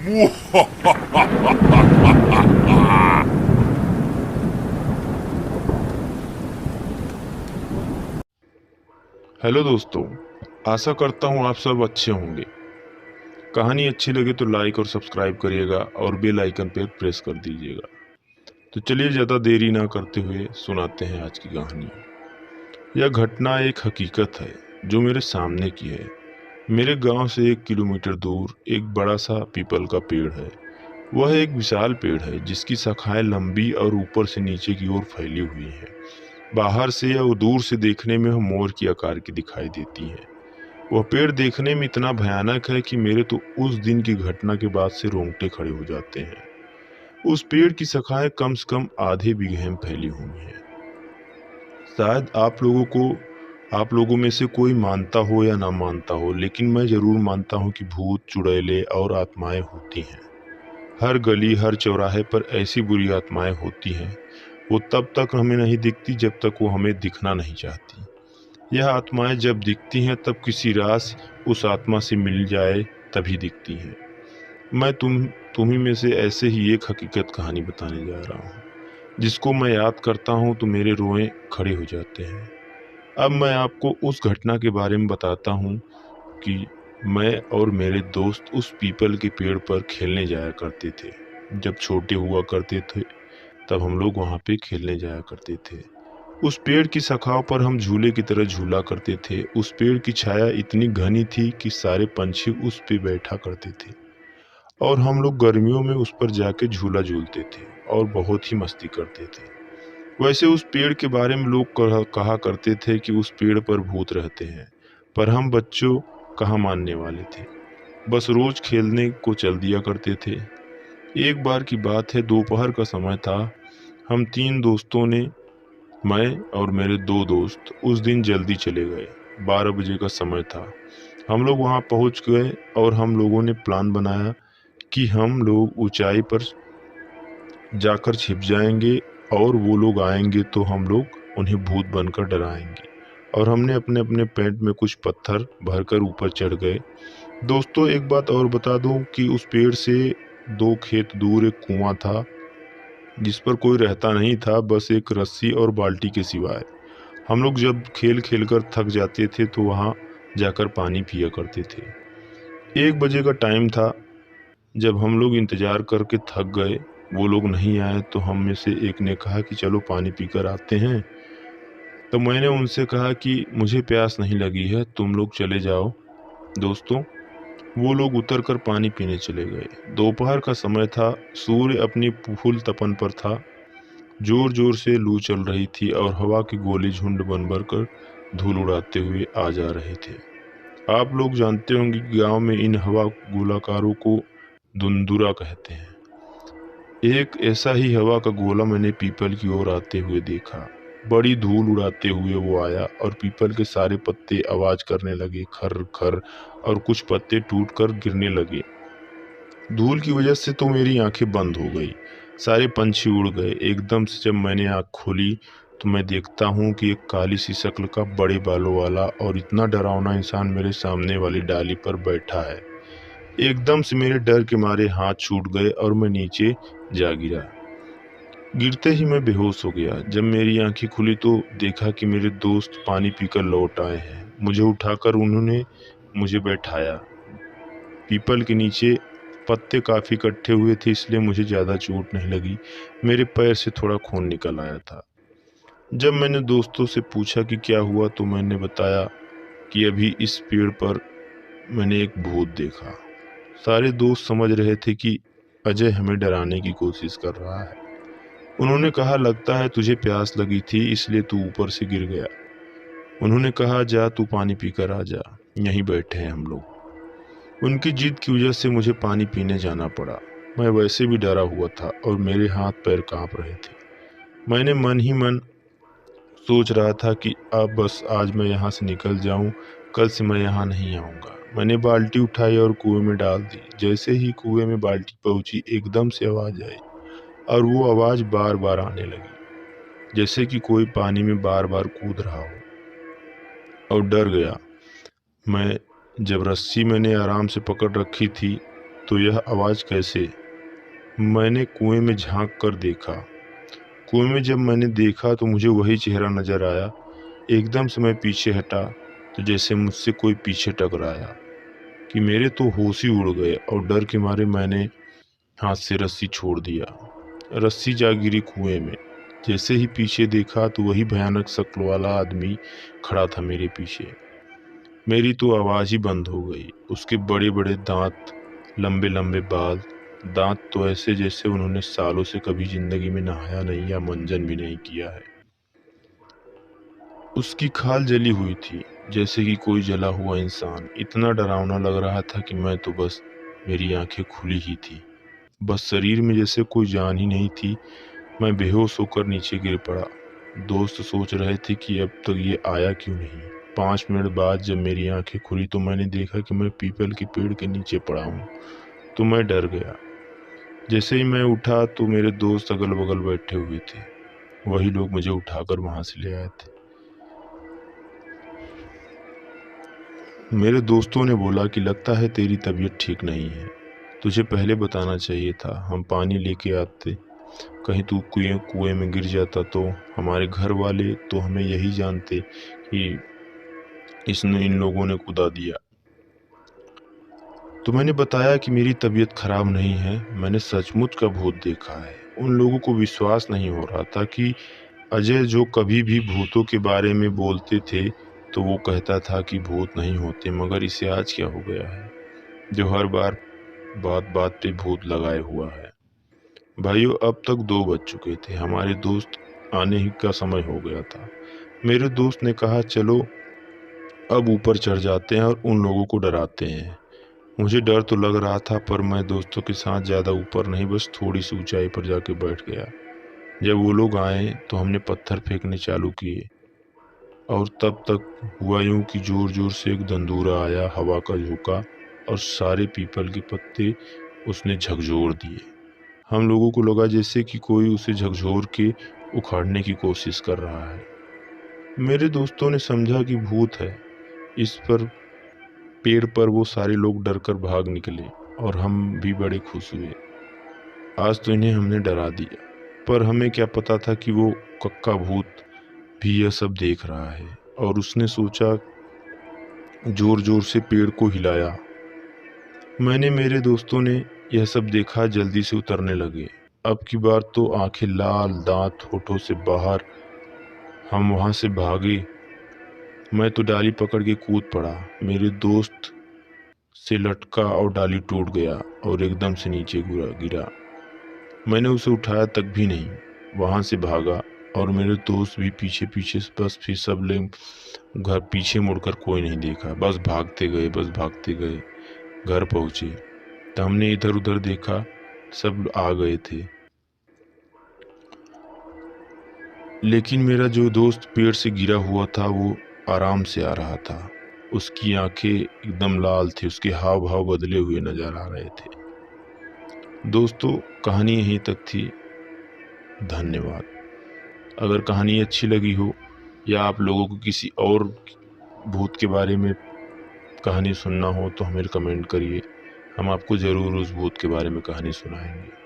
Hello दोस्तों, आशा करता हूँ आप सब अच्छे होंगे। कहानी अच्छी लगे तो लाइक और सब्सक्राइब करिएगा और बेल आइकन पर प्रेस कर दीजिएगा। तो चलिए ज़्यादा देरी ना करते हुए सुनाते हैं आज की कहानी। यह घटना एक हकीकत है जो मेरे सामने की है। मेरे गांव से 1 किलोमीटर दूर एक बड़ा सा पीपल का पेड़ है। वह एक विशाल पेड़ है जिसकी शाखाएं लंबी और ऊपर से नीचे की ओर फैली हुई हैं। बाहर से या दूर से देखने में वह मोर की आकार की दिखाई देती है। वह पेड़ देखने में इतना भयानक है कि मेरे तो उस दिन की घटना के बाद से रोंगटे खड़े हो जाते हैं। उस पेड़ की शाखाएं कम से कम आधे बीघे में फैली हुई हैं। शायद आप लोगों में से कोई मानता हो या ना मानता हो, लेकिन मैं जरूर मानता हूँ कि भूत, चुड़ैले और आत्माएं होती हैं। हर गली, हर चौराहे पर ऐसी बुरी आत्माएं होती हैं। वो तब तक हमें नहीं दिखती जब तक वो हमें दिखना नहीं चाहती। यह आत्माएं जब दिखती हैं तब किसी रास उस आत्मा से मिल जाए तभी दिखती हैं। मैं तुम्ही में से ऐसे ही एक हकीकत कहानी बताने जा रहा हूँ, जिसको मैं याद करता हूँ तो मेरे रोए खड़े हो जाते हैं। अब मैं आपको उस घटना के बारे में बताता हूँ कि मैं और मेरे दोस्त उस पीपल के पेड़ पर खेलने जाया करते थे। जब छोटे हुआ करते थे तब हम लोग वहाँ पे खेलने जाया करते थे। उस पेड़ की शाखाओं पर हम झूले की तरह झूला करते थे। उस पेड़ की छाया इतनी घनी थी कि सारे पंछी उस पे बैठा करते थे और हम लोग गर्मियों में उस पर जाके झूला झूलते थे और बहुत ही मस्ती करते थे। वैसे उस पेड़ के बारे में लोग कहा करते थे कि उस पेड़ पर भूत रहते हैं, पर हम बच्चों कहाँ मानने वाले थे। बस रोज खेलने को चल दिया करते थे। एक बार की बात है, दोपहर का समय था। हम 3 दोस्तों ने, मैं और मेरे 2 दोस्त उस दिन जल्दी चले गए। 12 बजे का समय था। हम लोग वहां पहुंच गए और हम लोगों ने प्लान बनाया कि हम लोग ऊंचाई पर जाकर छिप जाएंगे और वो लोग आएंगे तो हम लोग उन्हें भूत बनकर डराएंगे। और हमने अपने अपने पेंट में कुछ पत्थर भरकर ऊपर चढ़ गए। दोस्तों, एक बात और बता दूं कि उस पेड़ से 2 खेत दूर एक कुआं था जिस पर कोई रहता नहीं था, बस एक रस्सी और बाल्टी के सिवाय। हम लोग जब खेल खेल कर थक जाते थे तो वहां जाकर पानी पिया करते थे। 1 बजे का टाइम था। जब हम लोग इंतजार करके थक गए, वो लोग नहीं आए, तो हम में से एक ने कहा कि चलो पानी पीकर आते हैं। तो मैंने उनसे कहा कि मुझे प्यास नहीं लगी है, तुम लोग चले जाओ। दोस्तों, वो लोग उतर कर पानी पीने चले गए। दोपहर का समय था। सूर्य अपनी फुल तपन पर था। जोर जोर से लू चल रही थी और हवा के गोले झुंड बन भर कर धूल उड़ाते हुए आ जा रहे थे। आप लोग जानते होंगे कि गांव में इन हवा गोलाकारों को धुंधुरा कहते हैं। एक ऐसा ही हवा का गोला मैंने पीपल की ओर आते हुए देखा। बड़ी धूल उड़ाते हुए वो आया और पीपल के सारे पत्ते आवाज करने लगे, खर खर, और कुछ पत्ते टूटकर गिरने लगे। धूल की वजह से तो मेरी आंखें बंद हो गई। सारे पंछी उड़ गए। एकदम से जब मैंने आंख खोली तो मैं देखता हूँ कि एक काली सी शक्ल का, बड़े बालों वाला और इतना डरावना इंसान मेरे सामने वाली डाली पर बैठा है। एकदम से मेरे डर के मारे हाथ छूट गए और मैं नीचे जा गिरा। गिरते ही मैं बेहोश हो गया। जब मेरी आंखें खुली तो देखा कि मेरे दोस्त पानी पीकर लौट आए हैं। मुझे उठाकर उन्होंने मुझे बैठाया। पीपल के नीचे पत्ते काफी इकट्ठे हुए थे, इसलिए मुझे ज्यादा चोट नहीं लगी। मेरे पैर से थोड़ा खून निकल आया था। जब मैंने दोस्तों से पूछा कि क्या हुआ तो मैंने बताया कि अभी इस पेड़ पर मैंने एक भूत देखा। सारे दोस्त समझ रहे थे कि अजय हमें डराने की कोशिश कर रहा है। उन्होंने कहा, लगता है तुझे प्यास लगी थी इसलिए तू ऊपर से गिर गया। उन्होंने कहा, जा तू पानी पीकर आ जा, यहीं बैठे हैं हम लोग। उनकी जिद की वजह से मुझे पानी पीने जाना पड़ा। मैं वैसे भी डरा हुआ था और मेरे हाथ पैर कांप रहे थे। मैंने मन ही मन सोच रहा था कि अब बस आज मैं यहाँ से निकल जाऊं, कल से मैं यहाँ नहीं आऊंगा। मैंने बाल्टी उठाई और कुएं में डाल दी। जैसे ही कुएं में बाल्टी पहुंची, एकदम से आवाज आई और वो आवाज बार बार आने लगी, जैसे कि कोई पानी में बार बार कूद रहा हो। और डर गया मैं। जब रस्सी मैंने आराम से पकड़ रखी थी तो यह आवाज़ कैसे? मैंने कुएं में झांक कर देखा। कुएं में जब मैंने देखा तो मुझे वही चेहरा नजर आया। एकदम से मैं पीछे हटा तो जैसे मुझसे कोई पीछे टकराया कि मेरे तो होश ही उड़ गए और डर के मारे मैंने हाथ से रस्सी छोड़ दिया। रस्सी जा गिरी कुएं में। जैसे ही पीछे देखा तो वही भयानक शक्ल वाला आदमी खड़ा था मेरे पीछे। मेरी तो आवाज़ ही बंद हो गई। उसके बड़े बड़े दांत, लंबे लंबे बाल, दांत तो ऐसे जैसे उन्होंने सालों से कभी जिंदगी में नहाया नहीं या मंजन भी नहीं किया है। उसकी खाल जली हुई थी जैसे कि कोई जला हुआ इंसान। इतना डरावना लग रहा था कि मैं तो बस, मेरी आंखें खुली ही थी, बस शरीर में जैसे कोई जान ही नहीं थी। मैं बेहोश होकर नीचे गिर पड़ा। दोस्त सोच रहे थे कि अब तक ये आया क्यों नहीं। 5 मिनट बाद जब मेरी आंखें खुली तो मैंने देखा कि मैं पीपल के पेड़ के नीचे पड़ा हूँ। तो मैं डर गया। जैसे ही मैं उठा तो मेरे दोस्त अगल बगल बैठे हुए थे। वही लोग मुझे उठाकर वहां से ले आए थे। मेरे दोस्तों ने बोला कि लगता है तेरी तबीयत ठीक नहीं है, तुझे पहले बताना चाहिए था, हम पानी लेके आते, कहीं तू कुएं में गिर जाता तो। हमारे घर वाले तो हमें यही जानते कि इन लोगों ने कुदा दिया। तो मैंने बताया कि मेरी तबीयत खराब नहीं है, मैंने सचमुच का भूत देखा है। उन लोगों को विश्वास नहीं हो रहा था कि अजय जो कभी भी भूतों के बारे में बोलते थे तो वो कहता था कि भूत नहीं होते, मगर इसे आज क्या हो गया है जो हर बार बात बात पे भूत लगाए हुआ है। भाइयों, अब तक 2 बज चुके थे। हमारे दोस्त आने ही का समय हो गया था। मेरे दोस्त ने कहा चलो अब ऊपर चढ़ जाते हैं और उन लोगों को डराते हैं। मुझे डर तो लग रहा था पर मैं दोस्तों के साथ ज़्यादा ऊपर नहीं, बस थोड़ी सी ऊंचाई पर जाके बैठ गया। जब वो लोग आए तो हमने पत्थर फेंकने चालू किए और तब तक हुआ यूं कि जोर जोर से एक धंधुरा आया, हवा का झोंका, और सारे पीपल के पत्ते उसने झकझोर दिए। हम लोगों को लगा जैसे कि कोई उसे झकझोर के उखाड़ने की कोशिश कर रहा है। मेरे दोस्तों ने समझा कि भूत है। इस पर पेड़ पर वो सारे लोग डरकर भाग निकले और हम भी बड़े खुश हुए। आज तो इन्हें हमने डरा दिया, पर हमें क्या पता था कि वो कक्का भूत भी यह सब देख रहा है। और उसने सोचा, जोर जोर से पेड़ को हिलाया। मैंने, मेरे दोस्तों ने यह सब देखा, जल्दी से उतरने लगे। अब की बार तो आंखें लाल, दांत होठों से बाहर, हम वहां से भागे। मैं तो डाली पकड़ के कूद पड़ा। मेरे दोस्त से लटका और डाली टूट गया और एकदम से नीचे गिरा गिरा। मैंने उसे उठाया तक भी नहीं, वहां से भागा और मेरे दोस्त भी पीछे पीछे। बस फिर सब लोग घर पीछे मुड़कर कोई नहीं देखा, बस भागते गए, बस भागते गए। घर पहुंचे तो हमने इधर उधर देखा, सब आ गए थे। लेकिन मेरा जो दोस्त पेड़ से गिरा हुआ था वो आराम से आ रहा था। उसकी आंखें एकदम लाल थी, उसके हाव भाव बदले हुए नजर आ रहे थे। दोस्तों, कहानी यहीं तक थी। धन्यवाद। अगर कहानी अच्छी लगी हो या आप लोगों को किसी और भूत के बारे में कहानी सुनना हो तो हमें कमेंट करिए। हम आपको ज़रूर उस भूत के बारे में कहानी सुनाएंगे।